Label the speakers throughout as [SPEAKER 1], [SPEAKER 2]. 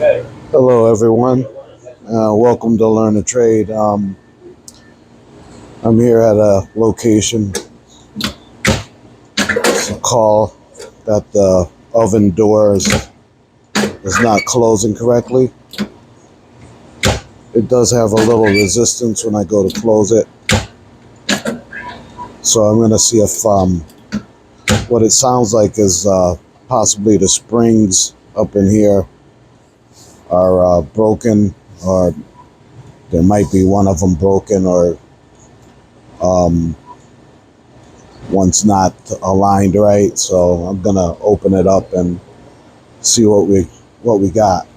[SPEAKER 1] Hello, everyone. Welcome to Learn a Trade. I'm here at a location. It's a call that the oven door is not closing correctly. It does have a little resistance when I go to close it. So I'm going to see if what it sounds like is possibly the springs up in here are broken, or there might be one of them broken, or one's not aligned right. So I'm gonna open it up and see what we got.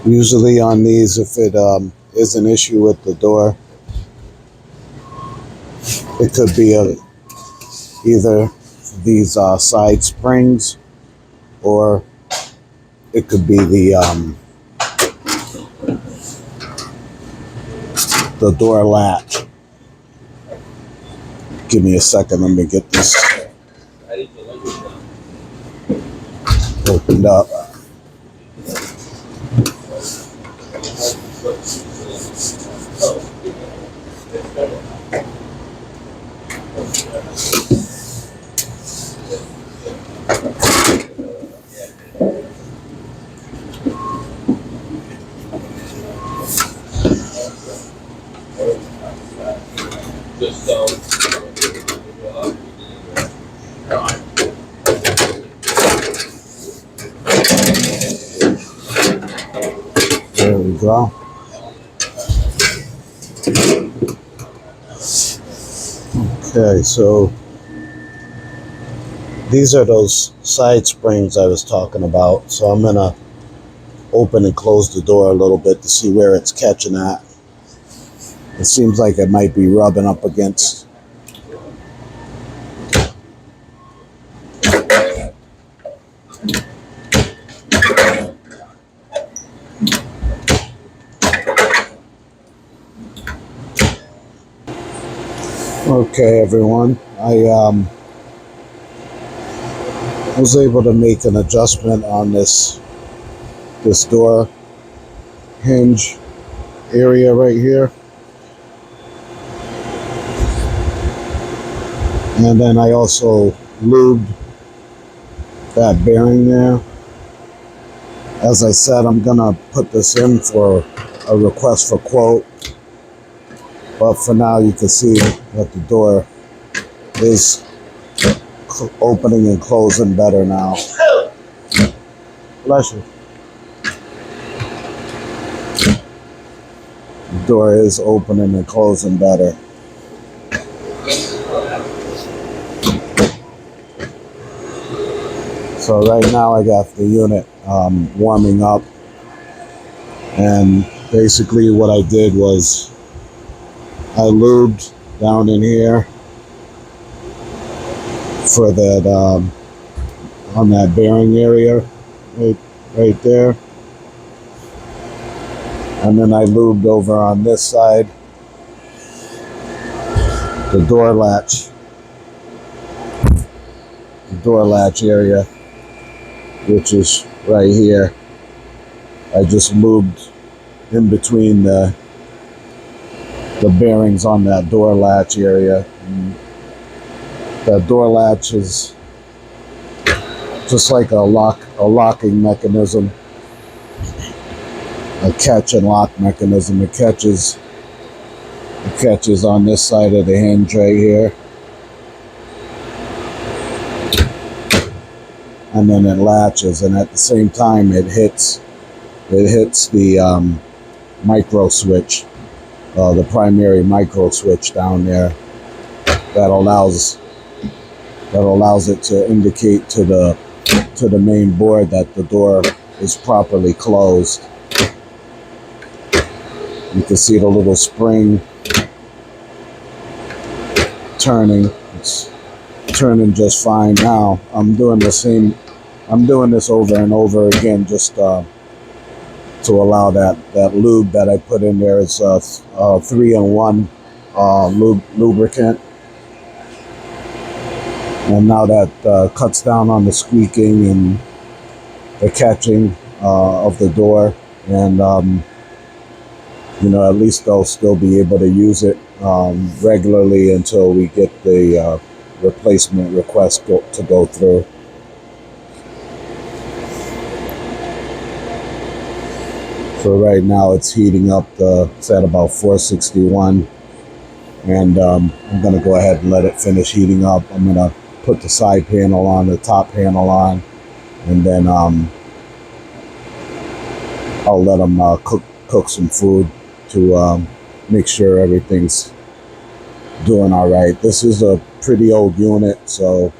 [SPEAKER 1] Usually on these, if it is an issue with the door, it could be either these side springs, or it could be the door latch. Give me a second. Let me get this opened up. There we go. Okay, so these are those side springs I was talking about. So I'm gonna open and close the door a little bit to see where it's catching at. It seems like it might be rubbing up against. Okay, everyone. I was able to make an adjustment on this door hinge area right here. And then I also lubed that bearing there. As I said, I'm gonna put this in for a request for quote. But for now, you can see that the door is opening and closing better now. Bless you. The door is opening and closing better. So right now I got the unit warming up, and basically what I did was I lubed down in here for that on that bearing area right there, and then I lubed over on this side the door latch area, which is right here. I just lubed in between the bearings on that door latch area. And that door latch is just like a locking mechanism, a catch and lock mechanism. It catches on this side of the hinge right here, and then it latches, and at the same time it hits the micro switch, the primary micro switch down there that allows it to indicate to the main board that the door is properly closed. You can see the little spring turning. It's turning just fine now. I'm doing this over and over again, just to allow that lube that I put in there. It's a 3-in-1 lubricant, and now that cuts down on the squeaking and the catching of the door, and at least they'll still be able to use it regularly until we get the replacement request to go through. So right now it's heating up. It's at about 461, and I'm going to go ahead and let it finish heating up. I'm going to put the side panel on, the top panel on, and then I'll let them cook some food to make sure everything's doing all right. This is a pretty old unit, so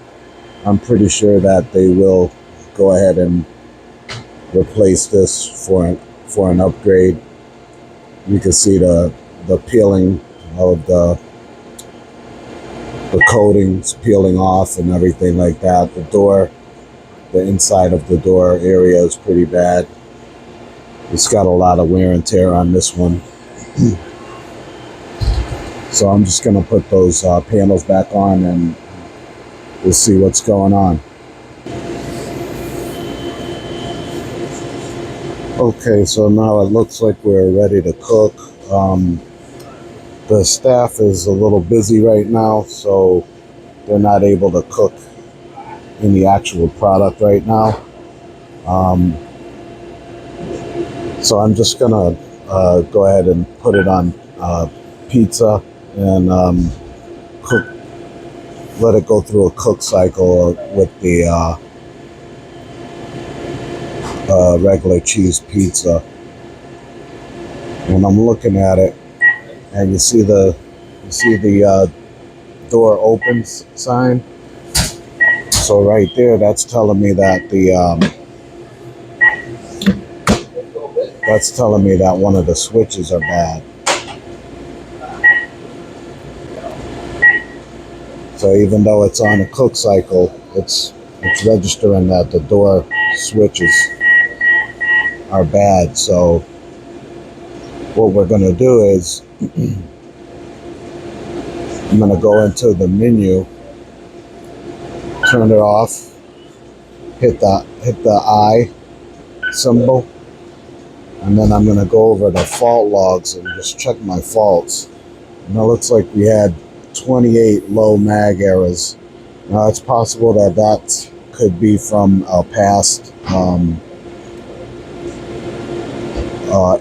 [SPEAKER 1] I'm pretty sure that they will go ahead and replace this for an upgrade. You can see the peeling of the coatings peeling off and everything like that. The inside of the door area is pretty bad. It's got a lot of wear and tear on this one. So I'm just going to put those panels back on, and we'll see what's going on. Okay, so now it looks like we're ready to cook. The staff is a little busy right now, so they're not able to cook in the actual product right now. So I'm just gonna go ahead and put it on pizza and let it go through a cook cycle with the regular cheese pizza. And I'm looking at it, and you see the door opens sign. So right there, that's telling me that one of the switches are bad. So even though it's on a cook cycle, it's registering that the door switches are bad. So what we're going to do is I'm going to go into the menu, turn it off, hit the I symbol, and then I'm going to go over the fault logs and just check my faults. And it looks like we had 28 low mag errors. Now it's possible that could be from a past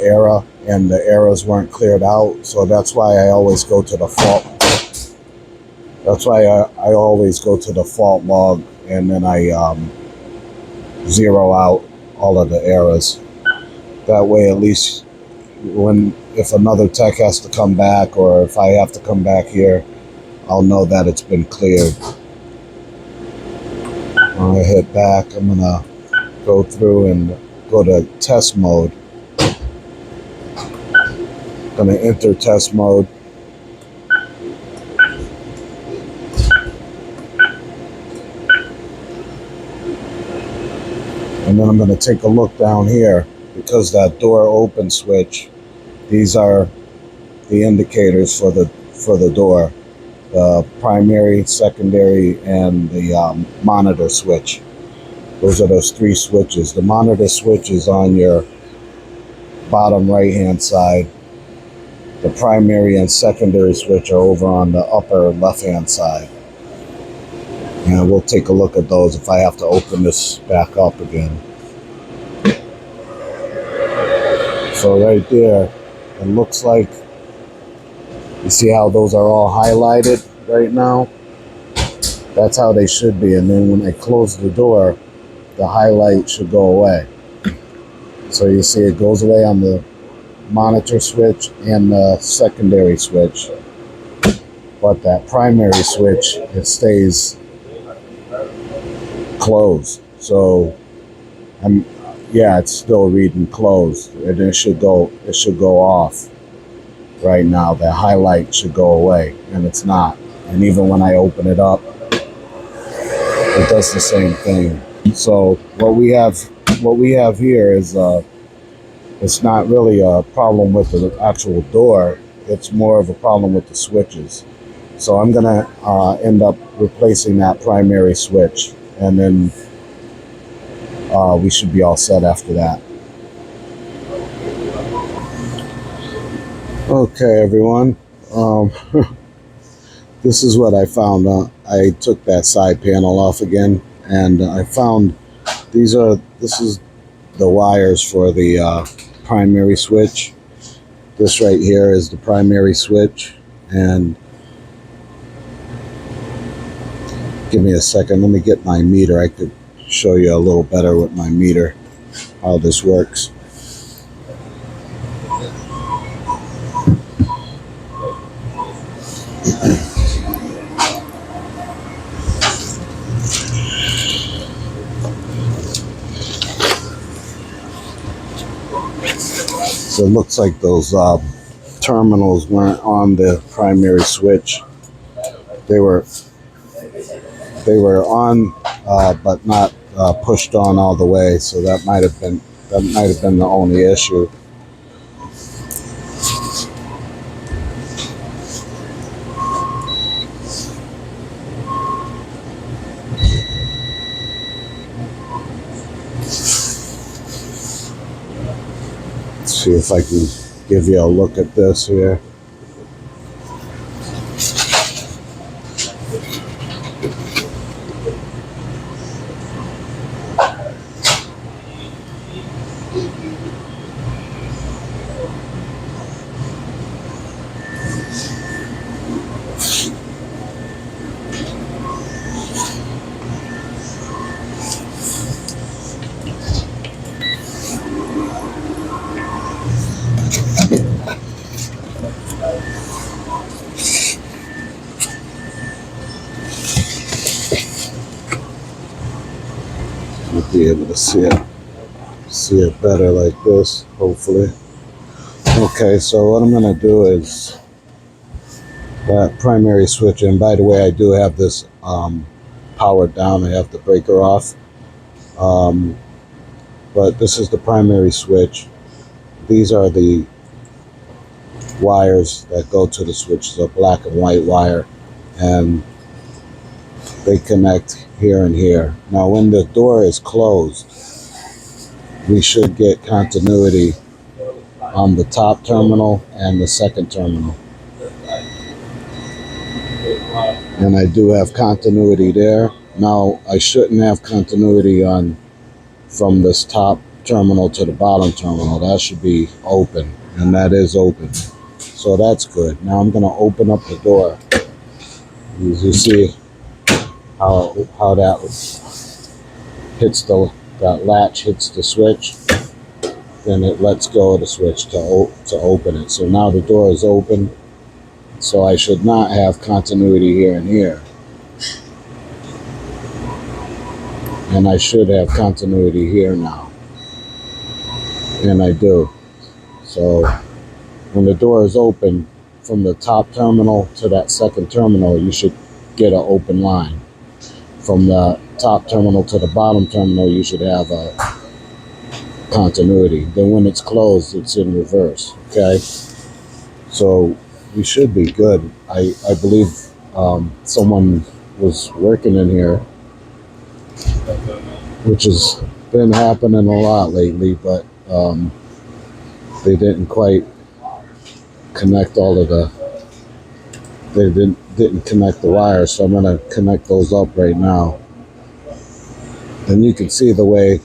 [SPEAKER 1] error, and the errors weren't cleared out. So that's why I always go to the fault. That's why I always go to the fault log, and then I zero out all of the errors. That way, at least if another tech has to come back, or if I have to come back here, I'll know that it's been cleared. When I hit back, I'm gonna go through and go to test mode. Gonna enter test mode. And then I'm gonna take a look down here, because that door open switch, these are the indicators for the door. The primary, secondary, and the monitor switch. Those are those three switches. The monitor switch is on your bottom right hand side. The primary and secondary switch are over on the upper left hand side. And we'll take a look at those if I have to open this back up again. So right there, it looks like, you see how those are all highlighted right now? That's how they should be. And then when I close the door, the highlight should go away. So you see it goes away on the monitor switch and the secondary switch. But that primary switch, it stays closed. So it's still reading closed. And it should go off. Right now, that highlight should go away, and it's not. And even when I open it up, it does the same thing. So what we have here is It's not really a problem with the actual door. It's more of a problem with the switches. So I'm gonna end up replacing that primary switch, and then we should be all set after that. Okay, everyone. Um, this is what I found. I took that side panel off again, and I found this is the wires for the primary switch. This right here is the primary switch, and give me a second. Let me get my meter. I could show you a little better with my meter how this works. So it looks like those terminals weren't on the primary switch. They were on, but not pushed on all the way. So that might have been the only issue. Let's see if I can give you a look at this here. You'll be able to see it better like this, hopefully. Okay, so what I'm gonna do is that primary switch, and by the way, I do have this powered down. I have the breaker off, but this is the primary switch. These are the wires that go to the switch. It's a black and white wire, and they connect here and here. Now when the door is closed, we should get continuity on the top terminal and the second terminal. And I do have continuity there. Now I shouldn't have continuity from this top terminal to the bottom terminal. That should be open, and that is open. So that's good. Now I'm gonna open up the door. As you see how that hits that latch hits the switch, then it lets go of the switch to open it. So now the door is open. So I should not have continuity here and here. And I should have continuity here now. And I do. So when the door is open, from the top terminal to that second terminal, you should get an open line. From the top terminal to the bottom terminal, you should have a continuity. Then when it's closed, it's in reverse. Okay? So we should be good. I believe someone was working in here, which has been happening a lot lately, but they didn't quite connect they didn't connect the wires, so I'm going to connect those up right now. And you can see the way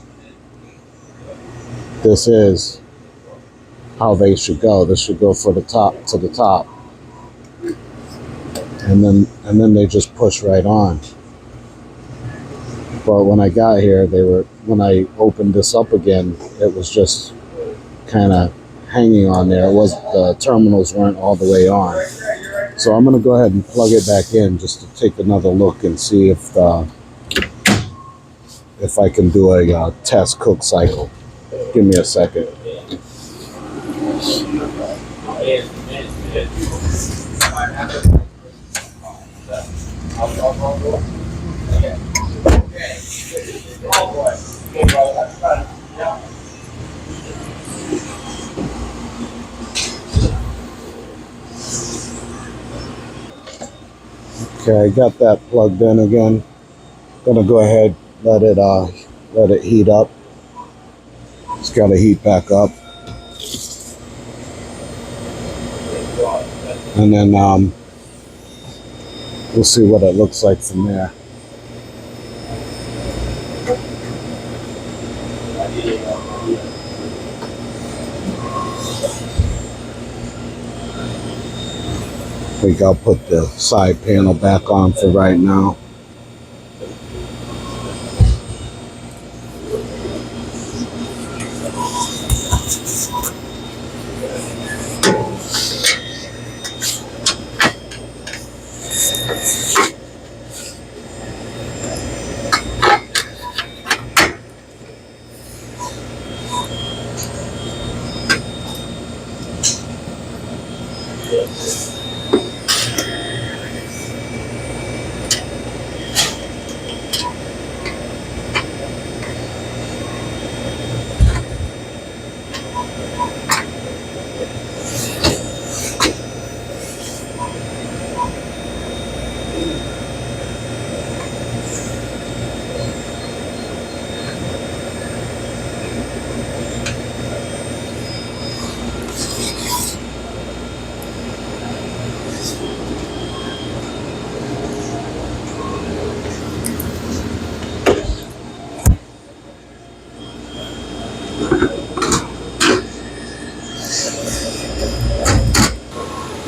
[SPEAKER 1] this is, how they should go. This should go from the top to the top. And then they just push right on. But when I got here, when I opened this up again, it was just kind of hanging on there. The terminals weren't all the way on. So I'm gonna go ahead and plug it back in just to take another look and see if I can do a test cook cycle. Give me a second. Okay, I got that plugged in again. Gonna go ahead, let it heat up. It's got to heat back up, and then we'll see what it looks like from there. I think I'll put the side panel back on for right now.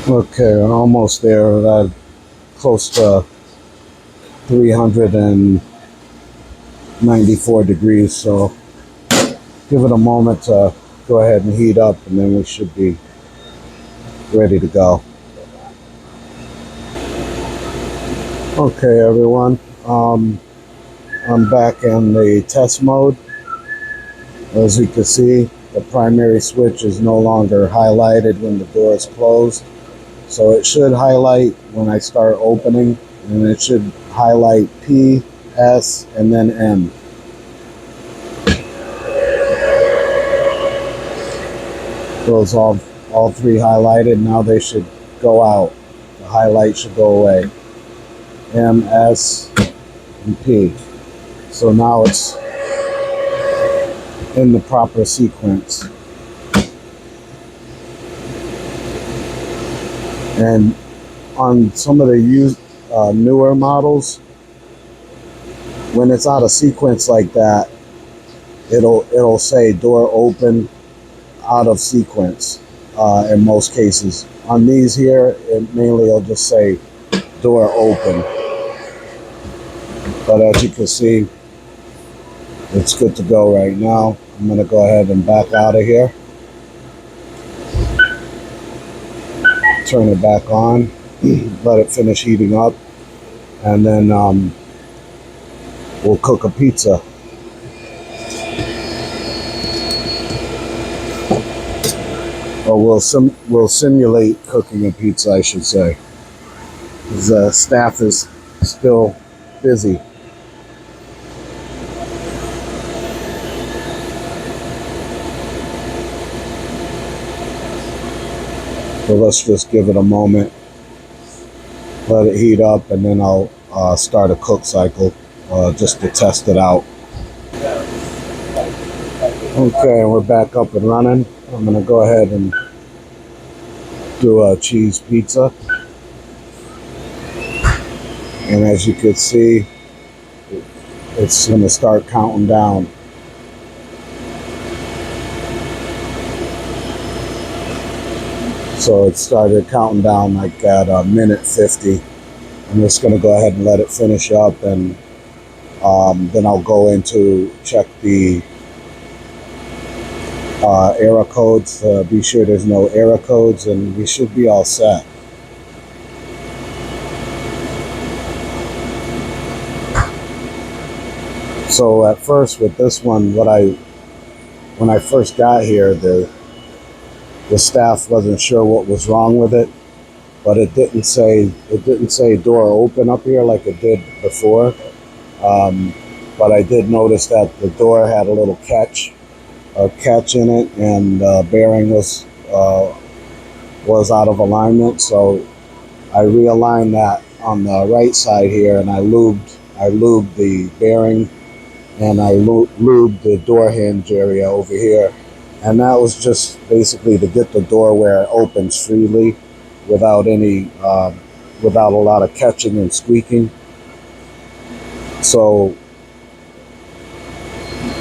[SPEAKER 1] Okay, we're almost there. We're close to 394 degrees, so give it a moment to go ahead and heat up, and then we should be ready to go. Okay, everyone. I'm back in the test mode. As you can see, the primary switch is no longer highlighted when the door is closed. So it should highlight when I start opening, and it should highlight P, S, and then M. Those all three highlighted. Now they should go out. The highlight should go away. M, S, and P. So now it's in the proper sequence. And on some of the newer models, when it's out of sequence like that, it'll say door open out of sequence in most cases. On these here, it'll just say door open. But as you can see, it's good to go right now. I'm going to go ahead and back out of here. Turn it back on, let it finish heating up, and then we'll cook a pizza. Or we'll simulate cooking a pizza, I should say. The staff is still busy. So let's just give it a moment, let it heat up, and then I'll start a cook cycle just to test it out. Okay, we're back up and running. I'm going to go ahead and do a cheese pizza. And as you can see, it's going to start counting down. So it started counting down like at minute 50. I'm just going to go ahead and let it finish up, and then I'll go into check the error codes. Be sure there's no error codes, and we should be all set. So at first with this one, when I first got here, the staff wasn't sure what was wrong with it, but it didn't say door open up here like it did before. But I did notice that the door had a little catch in it, and the bearing was out of alignment. So I realigned that on the right side here, and I lubed the bearing, and I lubed the door hinge area over here, and that was just basically to get the door where it opens freely without any without a lot of catching and squeaking. So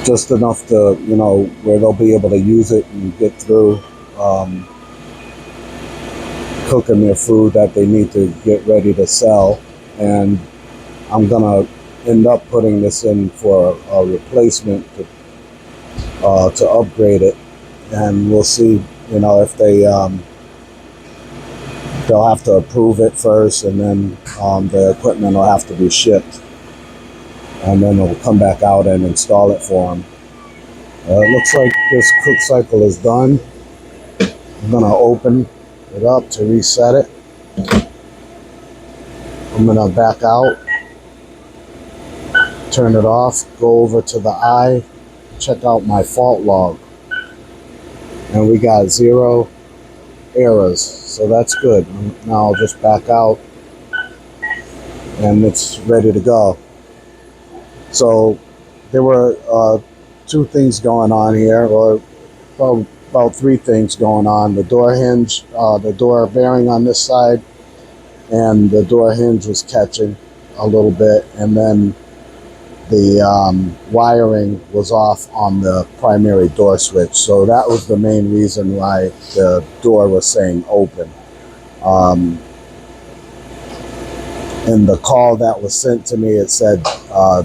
[SPEAKER 1] just enough to, where they'll be able to use it and get through um, cooking their food that they need to get ready to sell. And I'm gonna end up putting this in for a replacement to upgrade it, and we'll see. If they'll have to approve it first, and then the equipment will have to be shipped, and then we'll come back out and install it for them. It looks like this cook cycle is done. I'm gonna open it up to reset it. I'm gonna back out, turn it off, go over to the eye, check out my fault log, and we got 0 errors, so that's good. Now I'll just back out, and it's ready to go. So there were 2 things going on here, or about 3 things going on. The door hinge, the door bearing on this side, and the door hinge was catching a little bit, and then the wiring was off on the primary door switch. So that was the main reason why the door was saying open. In the call that was sent to me, it said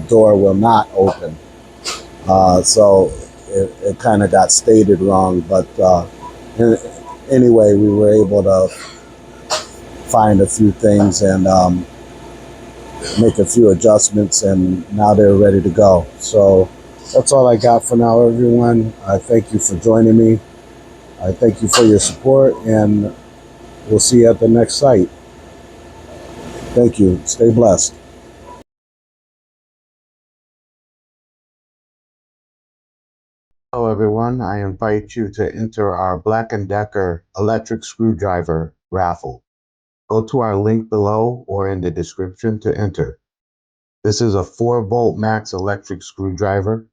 [SPEAKER 1] door will not open. So it kind of got stated wrong, but anyway, we were able to find a few things and make a few adjustments, and now they're ready to go. So that's all I got for now, everyone. I thank you for joining me. I thank you for your support, and we'll see you at the next site. Thank you. Stay blessed. Hello, everyone. I invite you to enter our Black & Decker electric screwdriver raffle. Go to our link below or in the description to enter. This is a 4-volt max electric screwdriver.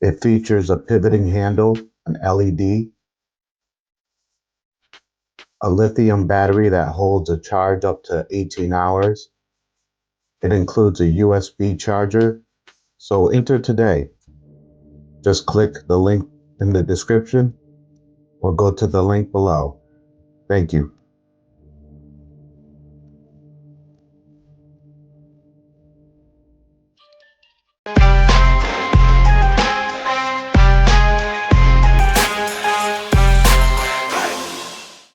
[SPEAKER 1] It features a pivoting handle, an LED, a lithium battery that holds a charge up to 18 hours. It includes a USB charger. So enter today. Just click the link in the description or go to the link below. Thank you.